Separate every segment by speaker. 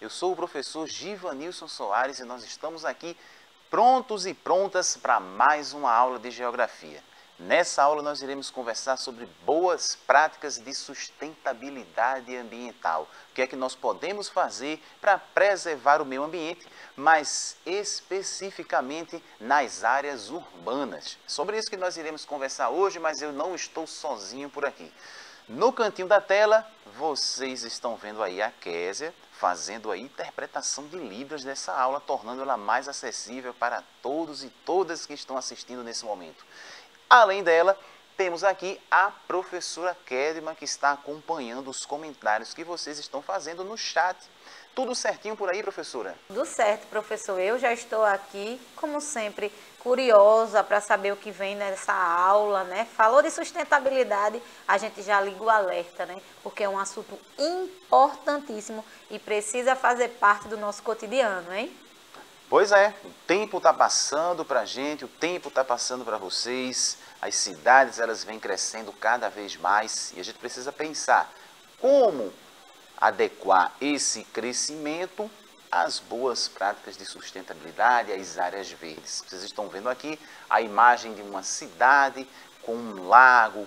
Speaker 1: Eu sou o professor Givanilson Soares e nós estamos aqui prontos e prontas para mais uma aula de Geografia. Nessa aula nós iremos conversar sobre boas práticas de sustentabilidade ambiental. O que é que nós podemos fazer para preservar o meio ambiente, mas especificamente nas áreas urbanas. Sobre isso que nós iremos conversar hoje, mas eu não estou sozinho por aqui. No cantinho da tela, vocês estão vendo aí a Késia fazendo a interpretação de Libras dessa aula, tornando ela mais acessível para todos e todas que estão assistindo nesse momento. Além dela, temos aqui a professora Kedma, que está acompanhando os comentários que vocês estão fazendo no chat. Tudo certinho por aí, professora?
Speaker 2: Tudo certo, professor. Eu já estou aqui, como sempre, curiosa para saber o que vem nessa aula, né? Falou de sustentabilidade, a gente já liga o alerta, né? Porque é um assunto importantíssimo e precisa fazer parte do nosso cotidiano, hein?
Speaker 1: Pois é, o tempo está passando para a gente, o tempo está passando para vocês, as cidades elas vêm crescendo cada vez mais e a gente precisa pensar como adequar esse crescimento às boas práticas de sustentabilidade, às áreas verdes. Vocês estão vendo aqui a imagem de uma cidade com um lago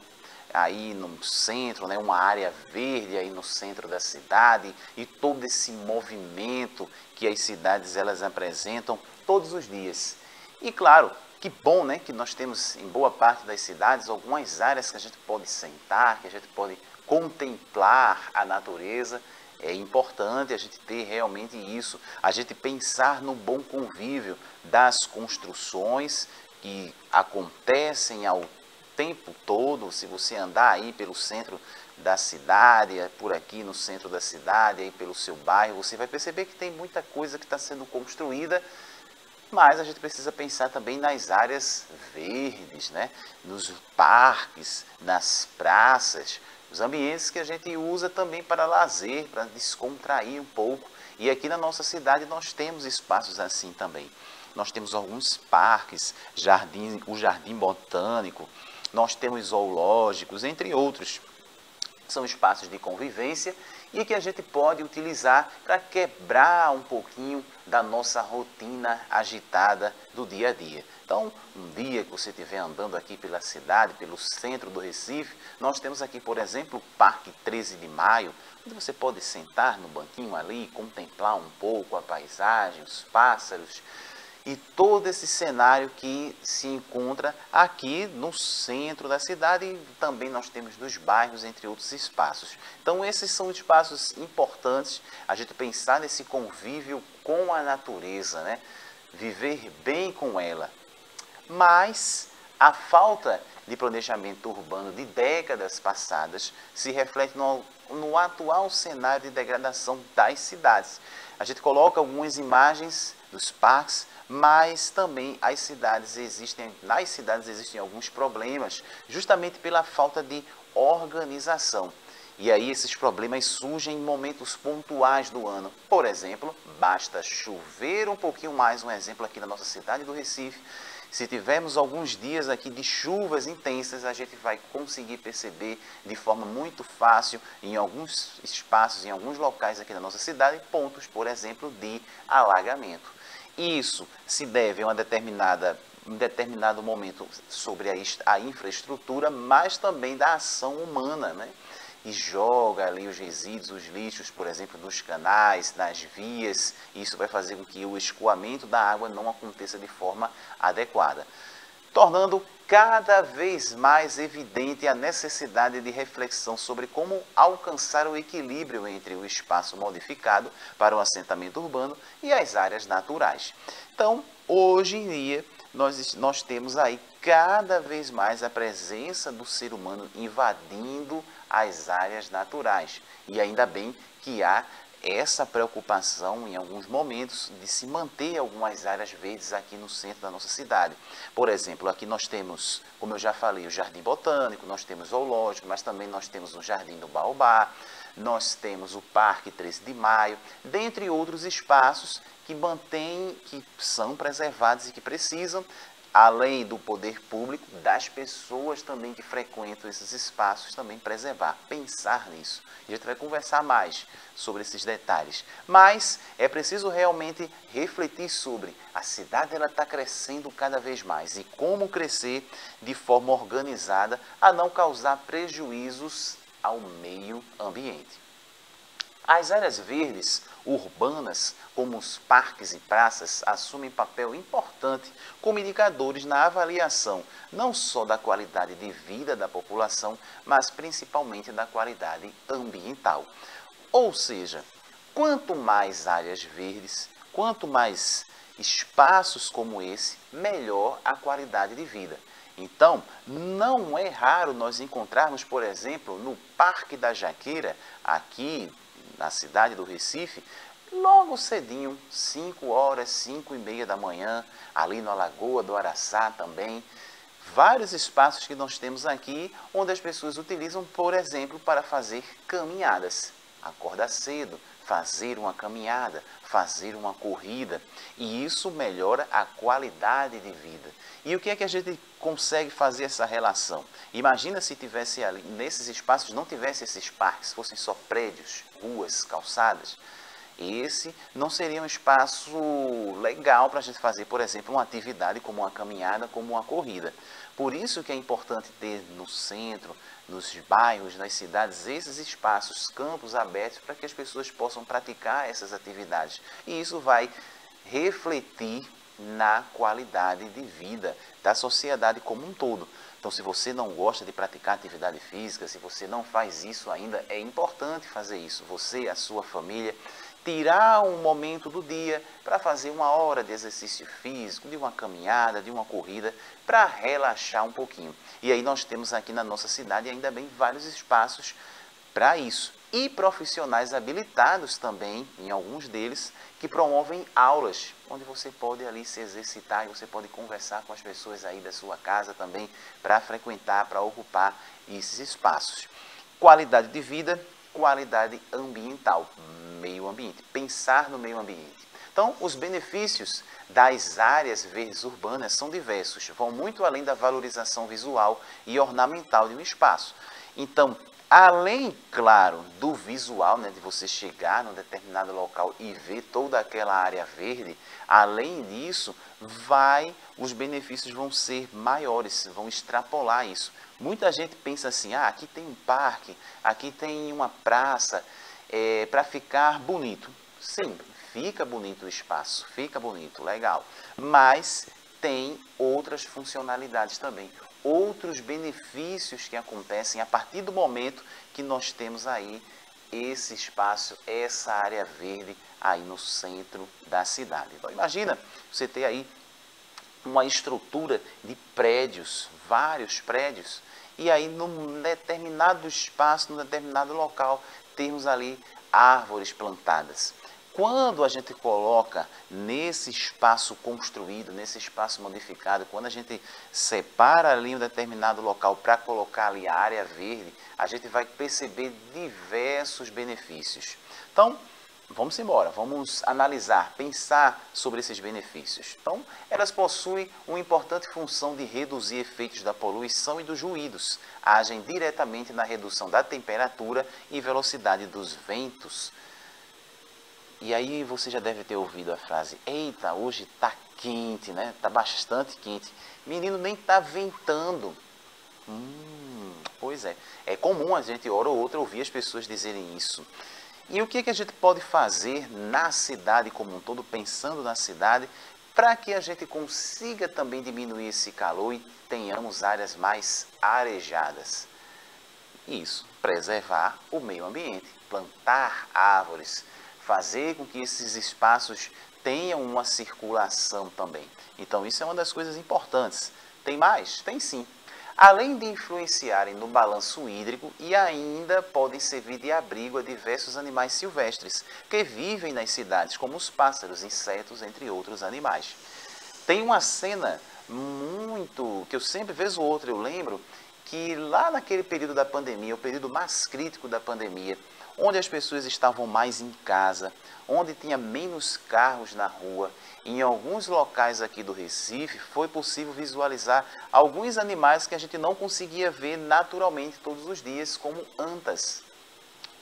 Speaker 1: aí no centro, né, uma área verde aí no centro da cidade e todo esse movimento que as cidades elas apresentam todos os dias. E claro, que bom, né, que nós temos em boa parte das cidades algumas áreas que a gente pode sentar, que a gente pode contemplar a natureza. É importante a gente ter realmente isso, a gente pensar no bom convívio das construções que acontecem ao tempo todo. Se você andar aí pelo centro da cidade, por aqui no centro da cidade, aí pelo seu bairro, você vai perceber que tem muita coisa que está sendo construída, mas a gente precisa pensar também nas áreas verdes, né? Nos parques, nas praças, os ambientes que a gente usa também para lazer, para descontrair um pouco. E aqui na nossa cidade nós temos espaços assim também. Nós temos alguns parques, o Jardim Botânico, nós temos zoológicos, entre outros. São espaços de convivência e que a gente pode utilizar para quebrar um pouquinho da nossa rotina agitada do dia a dia. Então, um dia que você estiver andando aqui pela cidade, pelo centro do Recife, nós temos aqui, por exemplo, o Parque 13 de Maio, onde você pode sentar no banquinho ali, contemplar um pouco a paisagem, os pássaros, e todo esse cenário que se encontra aqui no centro da cidade e também nós temos nos bairros, entre outros espaços. Então esses são espaços importantes, a gente pensar nesse convívio com a natureza, né? Viver bem com ela. Mas a falta de planejamento urbano de décadas passadas se reflete no atual cenário de degradação das cidades. A gente coloca algumas imagens dos parques, mas também nas cidades existem alguns problemas, justamente pela falta de organização. E aí esses problemas surgem em momentos pontuais do ano. Por exemplo, basta chover um pouquinho mais, um exemplo aqui na nossa cidade do Recife. Se tivermos alguns dias aqui de chuvas intensas, a gente vai conseguir perceber de forma muito fácil em alguns espaços, em alguns locais aqui da nossa cidade, pontos, por exemplo, de alagamento. Isso se deve a um determinado momento sobre a infraestrutura, mas também da ação humana, né? E joga ali os resíduos, os lixos, por exemplo, nos canais, nas vias. Isso vai fazer com que o escoamento da água não aconteça de forma adequada, tornando cada vez mais evidente a necessidade de reflexão sobre como alcançar o equilíbrio entre o espaço modificado para o assentamento urbano e as áreas naturais. Então, hoje em dia, nós temos aí cada vez mais a presença do ser humano invadindo as áreas naturais. E ainda bem que há essa preocupação em alguns momentos de se manter algumas áreas verdes aqui no centro da nossa cidade. Por exemplo, aqui nós temos, como eu já falei, o Jardim Botânico, nós temos o Zoológico, mas também nós temos o Jardim do Baobá, nós temos o Parque 13 de Maio, dentre outros espaços que são preservados e que precisam além do poder público, das pessoas também que frequentam esses espaços, também preservar, pensar nisso. A gente vai conversar mais sobre esses detalhes. Mas é preciso realmente refletir sobre a cidade, ela está crescendo cada vez mais e como crescer de forma organizada a não causar prejuízos ao meio ambiente. As áreas verdes urbanas, como os parques e praças, assumem papel importante como indicadores na avaliação não só da qualidade de vida da população, mas principalmente da qualidade ambiental. Ou seja, quanto mais áreas verdes, quanto mais espaços como esse, melhor a qualidade de vida. Então, não é raro nós encontrarmos, por exemplo, no Parque da Jaqueira, aqui na cidade do Recife, logo cedinho, 5 horas, 5h30 da manhã, ali na Lagoa do Araçá também, vários espaços que nós temos aqui, onde as pessoas utilizam, por exemplo, para fazer caminhadas. Acordar cedo, fazer uma caminhada, fazer uma corrida, e isso melhora a qualidade de vida. E o que é que a gente consegue fazer essa relação? Imagina se tivesse ali, nesses espaços, não tivesse esses parques, fossem só prédios, ruas, calçadas. Esse não seria um espaço legal para a gente fazer, por exemplo, uma atividade como uma caminhada, como uma corrida. Por isso que é importante ter no centro, nos bairros, nas cidades, esses espaços, campos abertos para que as pessoas possam praticar essas atividades. E isso vai refletir na qualidade de vida da sociedade como um todo. Então, se você não gosta de praticar atividade física, se você não faz isso ainda, é importante fazer isso. Você, a sua família, tirar um momento do dia para fazer 1 hora de exercício físico, de uma caminhada, de uma corrida, para relaxar um pouquinho. E aí nós temos aqui na nossa cidade, ainda bem, vários espaços para isso. E profissionais habilitados também, em alguns deles, que promovem aulas, onde você pode ali se exercitar e você pode conversar com as pessoas aí da sua casa também, para frequentar, para ocupar esses espaços. Qualidade de vida, qualidade ambiental, meio ambiente, pensar no meio ambiente. Então, os benefícios das áreas verdes urbanas são diversos, vão muito além da valorização visual e ornamental de um espaço. Então, além, claro, do visual, né, de você chegar num determinado local e ver toda aquela área verde, além disso, os benefícios vão ser maiores, vão extrapolar isso. Muita gente pensa assim, aqui tem um parque, aqui tem uma praça, para ficar bonito. Sim, fica bonito o espaço, fica bonito, legal. Mas tem outras funcionalidades também, outros benefícios que acontecem a partir do momento que nós temos aí esse espaço, essa área verde aí no centro da cidade. Então imagina você ter aí uma estrutura de prédios, vários prédios, e aí num determinado espaço, num determinado local, termos ali árvores plantadas. Quando a gente coloca nesse espaço construído, nesse espaço modificado, quando a gente separa ali um determinado local para colocar ali a área verde, a gente vai perceber diversos benefícios. Então, vamos embora, vamos analisar, pensar sobre esses benefícios. Então, elas possuem uma importante função de reduzir efeitos da poluição e dos ruídos, agem diretamente na redução da temperatura e velocidade dos ventos. E aí você já deve ter ouvido a frase, eita, hoje está quente, né? Está bastante quente. Menino, nem está ventando. Pois é, é comum a gente, hora ou outra, ouvir as pessoas dizerem isso. E o que a gente pode fazer na cidade como um todo, pensando na cidade, para que a gente consiga também diminuir esse calor e tenhamos áreas mais arejadas? Isso, preservar o meio ambiente, plantar árvores, fazer com que esses espaços tenham uma circulação também. Então isso é uma das coisas importantes. Tem mais? Tem sim. Além de influenciarem no balanço hídrico e ainda podem servir de abrigo a diversos animais silvestres que vivem nas cidades, como os pássaros, insetos, entre outros animais. Tem uma cena que eu sempre, vez ou outra, eu lembro, que lá naquele período da pandemia, o período mais crítico da pandemia, onde as pessoas estavam mais em casa, onde tinha menos carros na rua. Em alguns locais aqui do Recife, foi possível visualizar alguns animais que a gente não conseguia ver naturalmente todos os dias, como antas.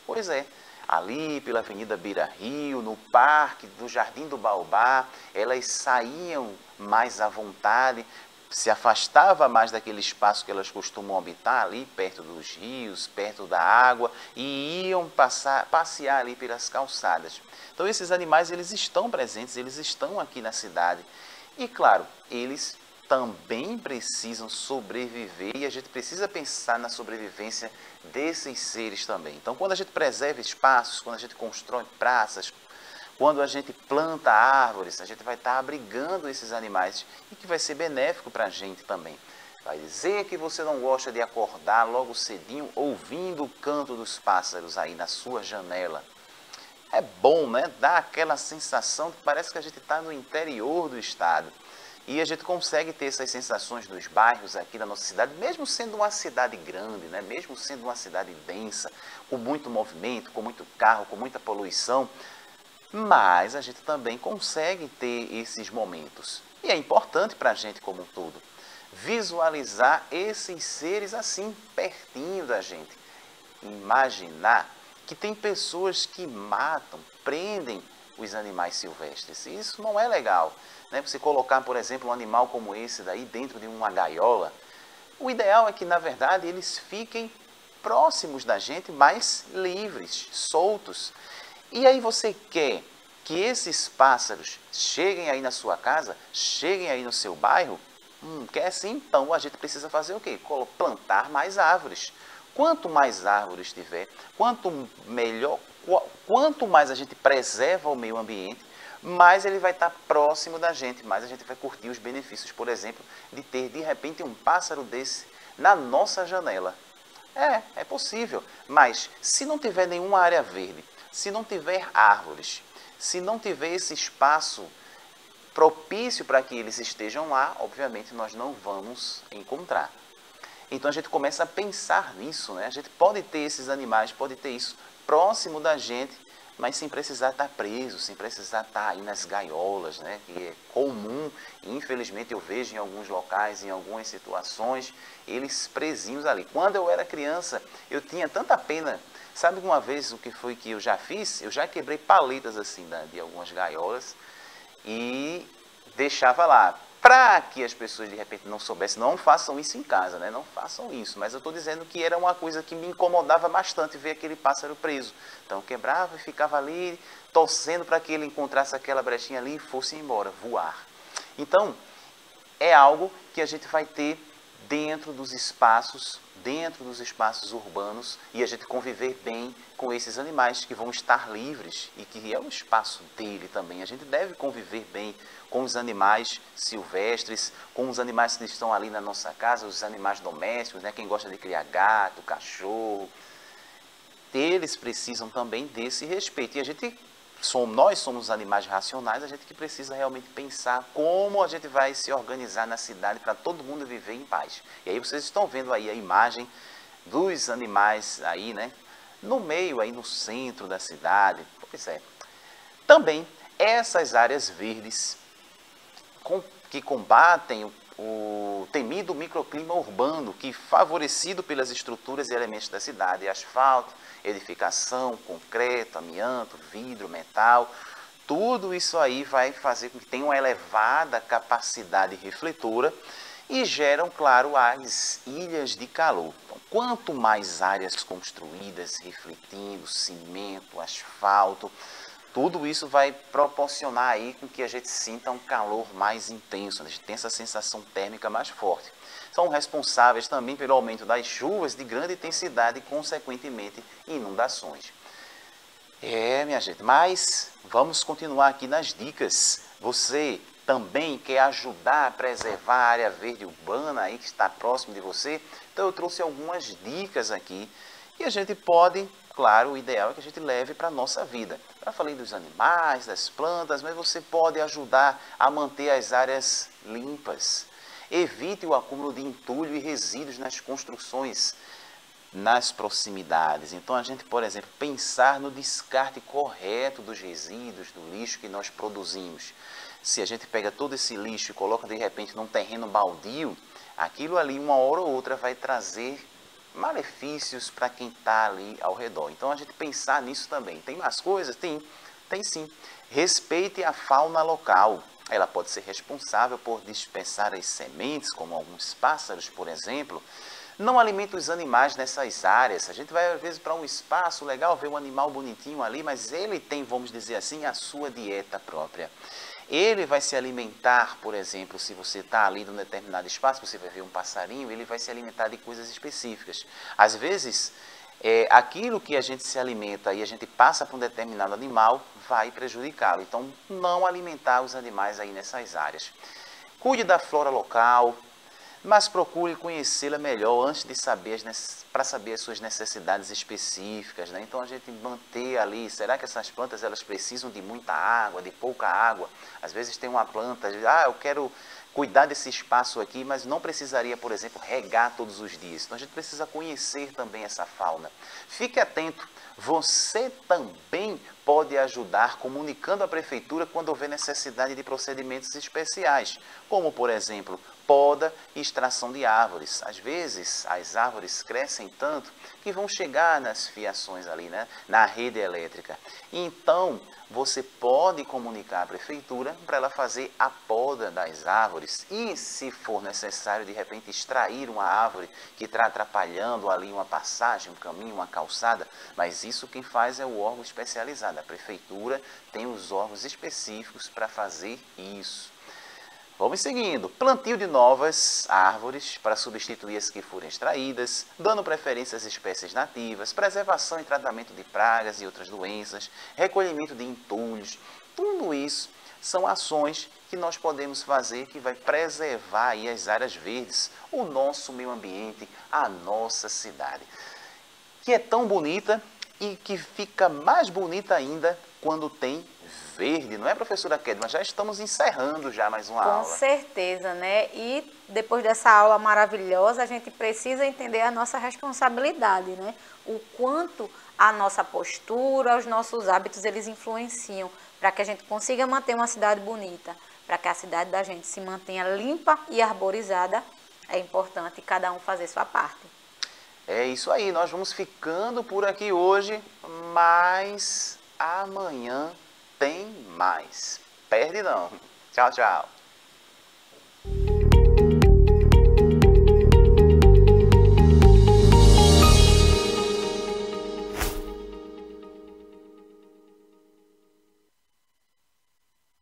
Speaker 1: Pois é, ali pela Avenida Beira Rio, no Parque do Jardim do Baobá, elas saíam mais à vontade, se afastava mais daquele espaço que elas costumam habitar ali, perto dos rios, perto da água, e iam passear ali pelas calçadas. Então esses animais, eles estão presentes, eles estão aqui na cidade. E claro, eles também precisam sobreviver e a gente precisa pensar na sobrevivência desses seres também. Então quando a gente preserva espaços, quando a gente constrói praças, quando a gente planta árvores, a gente vai estar abrigando esses animais e que vai ser benéfico para a gente também. Vai dizer que você não gosta de acordar logo cedinho ouvindo o canto dos pássaros aí na sua janela. É bom, né? Dá aquela sensação que parece que a gente está no interior do estado. E a gente consegue ter essas sensações nos bairros aqui da nossa cidade, mesmo sendo uma cidade grande, né? Mesmo sendo uma cidade densa, com muito movimento, com muito carro, com muita poluição. Mas a gente também consegue ter esses momentos. E é importante para a gente como um todo visualizar esses seres assim, pertinho da gente. Imaginar que tem pessoas que matam, prendem os animais silvestres. E isso não é legal, né? Você colocar, por exemplo, um animal como esse daí dentro de uma gaiola. O ideal é que, na verdade, eles fiquem próximos da gente, mas livres, soltos. E aí você quer que esses pássaros cheguem aí na sua casa, cheguem aí no seu bairro? Quer sim? Então a gente precisa fazer o quê? Plantar mais árvores. Quanto mais árvores tiver, quanto melhor, quanto mais a gente preserva o meio ambiente, mais ele vai estar próximo da gente, mais a gente vai curtir os benefícios, por exemplo, de ter de repente um pássaro desse na nossa janela. É possível, mas se não tiver nenhuma área verde, se não tiver árvores, se não tiver esse espaço propício para que eles estejam lá, obviamente nós não vamos encontrar. Então a gente começa a pensar nisso, né? A gente pode ter esses animais, pode ter isso próximo da gente, mas sem precisar estar preso, sem precisar estar aí nas gaiolas, né? Que é comum, e infelizmente eu vejo em alguns locais, em algumas situações, eles presinhos ali. Quando eu era criança, eu tinha tanta pena. Sabe uma vez o que foi que eu já fiz? Eu já quebrei paletas assim de algumas gaiolas e deixava lá. Para que as pessoas de repente não soubessem, não façam isso em casa, né? Não façam isso. Mas eu estou dizendo que era uma coisa que me incomodava bastante ver aquele pássaro preso. Então eu quebrava e ficava ali torcendo para que ele encontrasse aquela brechinha ali e fosse embora, voar. Então é algo que a gente vai ter dentro dos espaços urbanos e a gente conviver bem com esses animais que vão estar livres e que é o espaço dele também. A gente deve conviver bem com os animais silvestres, com os animais que estão ali na nossa casa, os animais domésticos, né? Quem gosta de criar gato, cachorro, eles precisam também desse respeito. E nós somos animais racionais, a gente que precisa realmente pensar como a gente vai se organizar na cidade para todo mundo viver em paz. E aí vocês estão vendo aí a imagem dos animais aí, né? No meio aí, no centro da cidade. Pois é. Também essas áreas verdes que combatem o temido microclima urbano, que favorecido pelas estruturas e elementos da cidade, asfalto, edificação, concreto, amianto, vidro, metal, tudo isso aí vai fazer com que tenha uma elevada capacidade refletora e geram, claro, as ilhas de calor. Então, quanto mais áreas construídas, refletindo, cimento, asfalto, tudo isso vai proporcionar aí com que a gente sinta um calor mais intenso, a gente tem essa sensação térmica mais forte. São responsáveis também pelo aumento das chuvas de grande intensidade e, consequentemente, inundações. Minha gente, mas vamos continuar aqui nas dicas. Você também quer ajudar a preservar a área verde urbana aí que está próximo de você? Então eu trouxe algumas dicas aqui e a gente pode, claro, o ideal é que a gente leve para a nossa vida. Já falei dos animais, das plantas, mas você pode ajudar a manter as áreas limpas. Evite o acúmulo de entulho e resíduos nas construções. nas proximidades. Então a gente, por exemplo, pensar no descarte correto dos resíduos, do lixo que nós produzimos. Se a gente pega todo esse lixo e coloca de repente num terreno baldio, aquilo ali uma hora ou outra vai trazer malefícios para quem está ali ao redor. Então a gente pensar nisso também. Tem mais coisas? Tem sim. Respeite a fauna local. Ela pode ser responsável por dispersar as sementes, como alguns pássaros, por exemplo. Não alimente os animais nessas áreas. A gente vai, às vezes, para um espaço legal, ver um animal bonitinho ali, mas ele tem, vamos dizer assim, a sua dieta própria. Ele vai se alimentar, por exemplo, se você está ali num determinado espaço, você vai ver um passarinho, ele vai se alimentar de coisas específicas. Às vezes, aquilo que a gente se alimenta e a gente passa para um determinado animal vai prejudicá-lo. Então, não alimentar os animais aí nessas áreas. Cuide da flora local, mas procure conhecê-la melhor antes de saber para saber as suas necessidades específicas, né? Então a gente manter ali, será que essas plantas elas precisam de muita água, de pouca água? Às vezes tem uma planta, eu quero cuidar desse espaço aqui, mas não precisaria, por exemplo, regar todos os dias. Então a gente precisa conhecer também essa fauna. Fique atento, você também pode ajudar comunicando à prefeitura quando houver necessidade de procedimentos especiais, como, por exemplo, poda e extração de árvores. Às vezes, as árvores crescem tanto que vão chegar nas fiações ali, né, na rede elétrica. Então, você pode comunicar à prefeitura para ela fazer a poda das árvores e, se for necessário, de repente, extrair uma árvore que está atrapalhando ali uma passagem, um caminho, uma calçada, mas isso quem faz é o órgão especializado. A prefeitura tem os órgãos específicos para fazer isso. Vamos seguindo. Plantio de novas árvores para substituir as que forem extraídas, dando preferência às espécies nativas, preservação e tratamento de pragas e outras doenças, recolhimento de entulhos. Tudo isso são ações que nós podemos fazer que vai preservar aí as áreas verdes, o nosso meio ambiente, a nossa cidade, que é tão bonita e que fica mais bonita ainda quando tem verde, não é, professora Kedma? Já estamos encerrando já mais uma aula.
Speaker 2: Com certeza, né? E depois dessa aula maravilhosa, a gente precisa entender a nossa responsabilidade, né? O quanto a nossa postura, os nossos hábitos, eles influenciam para que a gente consiga manter uma cidade bonita, para que a cidade da gente se mantenha limpa e arborizada. É importante cada um fazer sua parte.
Speaker 1: É isso aí, nós vamos ficando por aqui hoje, mas amanhã tem mais. Perde não. Tchau, tchau.